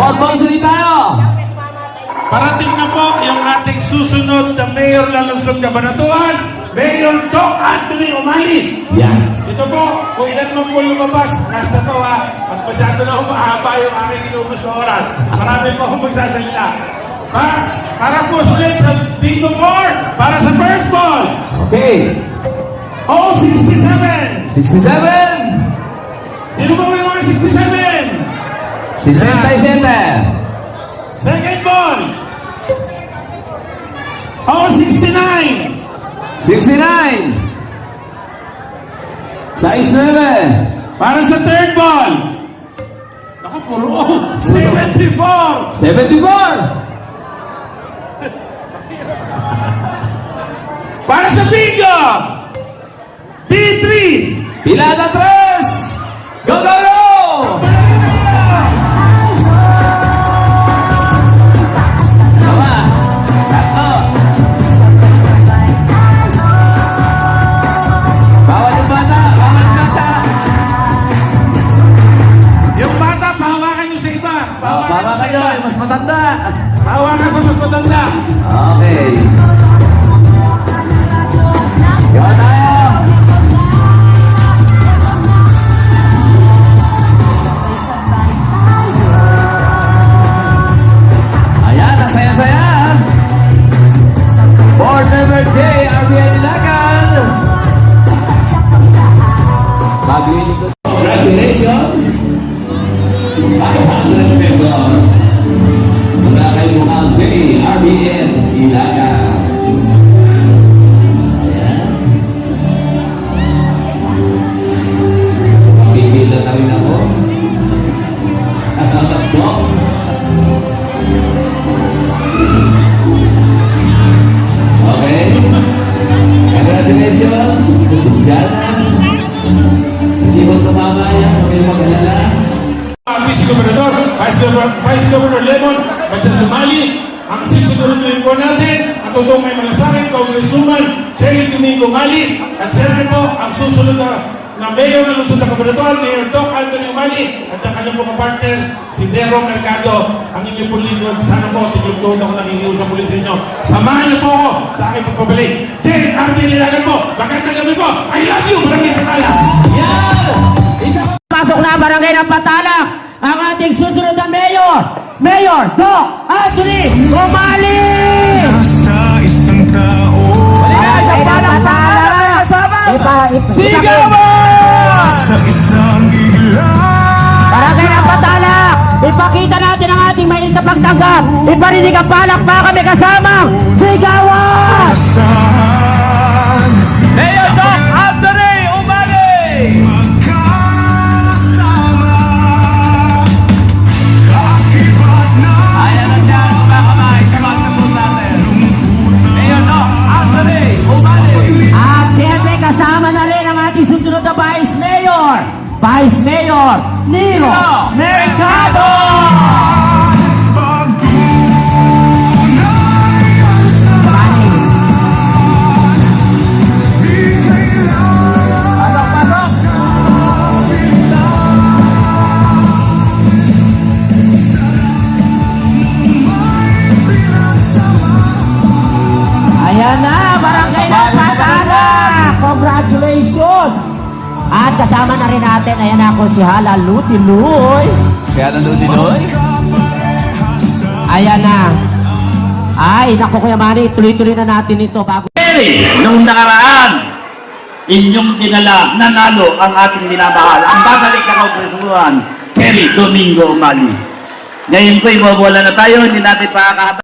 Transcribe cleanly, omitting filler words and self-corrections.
Board Bossy tayo. Parating na po yung ating susunod na Mayor ng Lungsod Cabanatuan, Mayor Doc Anthony Umali. Yan. Ito po, kung ilan mo po lumabas, last na to ha, at masyado na humahaba yung aking inubos na oras. Marami po akong magsasalita. Para po ulit sa Bingo 4, para sa first ball. Okay. Oh, 67! 67. Sino ba yung mga 67? 67. Second ball. Oh, 69! 69. Size 9. Para sa third ball. Naku, puro oh, 74! 74. Para sa bingo! B3! Pilada 3. Go, go, go! Dalawa. Tatlo. Bawal yung bata. Bawal yung bata. Yung bata, pahawakan nyo sa iba. Para kayo, yung mas matanda. Pahawakan sa mas matanda. Okay. Gawa tayo. Ayan, ang saya-saya. Board member J, RBN Ilagan. Magliling ko. Congratulations. 500 pesos. Mula kay Bukal J, RBN Ilagan. Ayan. Pipila na rin ako. Salamat po. Okay. Congratulations. Si Jana. Hindi mo tumama yan. Huwag kayong mag-alala. Vice Gobernador, Vice Governor Lemon, at sa Somali, ang susunod po natin, ang totoong may malasakit, Congresswoman Cherry Domingo Mali, at siyempre po, ang susunod na Mayor ng Lungsod ng Cabanatuan, Mayor Doc Anthony Umali, at ang kanyang po kapartner, si Nero Mercado, ang inyong po lingkod. Sana po, tiglugtod ako nangingiw sa pulis ninyo. Samahan niyo po ako sa aking pagpabalik. JRB Nilagan po, magandang gabi po. I love you, Barangay Patala. Yan! Isa pa. Pasok na Barangay ng Patalak ang ating susunod na Mayor, Mayor Doc Anthony Umali! Sa isang tao Ayan, sa Patalak! Sigawan! sa isang iglang Barangay ng Patalak! Ipakita natin ang ating mainit na pagtanggap! Iparinig ang palakpakan may kasamang Sigawan! saan Mayor Doc Anthony Umali! magkasama kaakibat na Ayan na siya, kumakamay, sumasapo sa atin. Mayor Doc Anthony Umali. At siyempre kasama na rin ang ating susunod na Vice Mayor, Vice Mayor Nero Mercado! pagunay ang sama di kailangan Ayan na, Barangay ng Patalak! Congratulations! At kasama na rin natin, ayan na ako si Hala Lutiloy. Kaya nandudiloy. Ayan na. Ay, naku Kuya Manny, tuloy-tuloy na natin ito bago. Nung nakaraan, inyong dinala, nanalo ang ating minamahal. Ang babalik na Congresswoman, Cherry Domingo Umali. Ngayon po, iwawala na tayo, hindi natin pakakahaba.